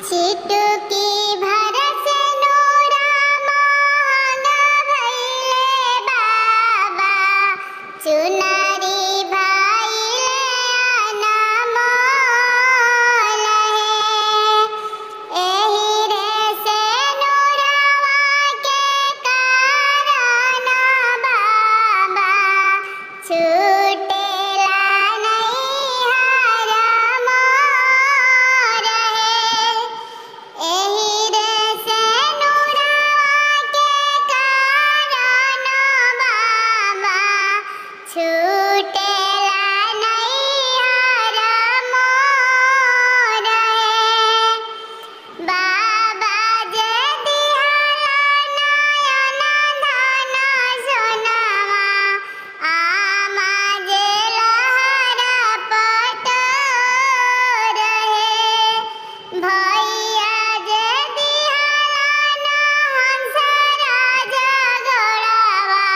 छिटकी भर से नूरा महंग भइले बाबा चुनरी भइले अनमोल हे एही रे से नूरवा के कारण बाबा छूटेला नहीं हर मोर हे एही रे से नूरवा के कारण बाबा छूटेला नहीं हर मोर हे बाबा जे दिहला नयन धन सोनवा आमा जे लहर पटोर हे भैया जे दिहला हंस राज घोड़ावा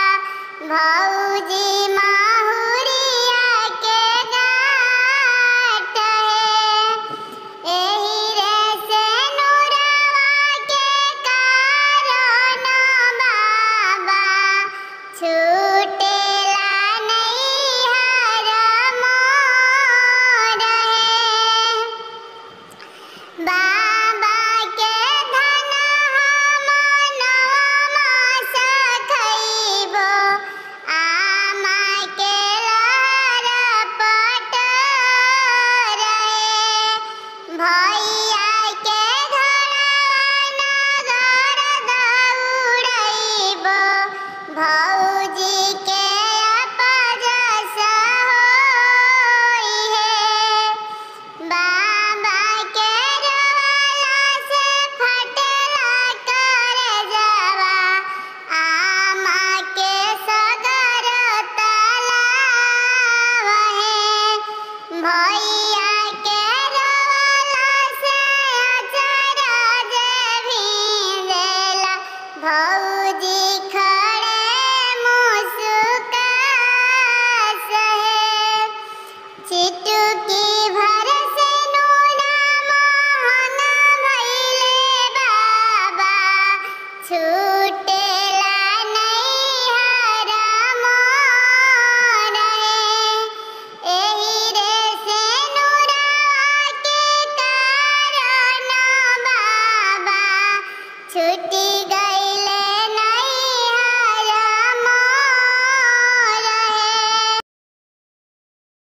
भौजी माहुरिया के गाट हे एही रे से नूरवा के कारण बाबा छूटेला नहीं हर मोर हे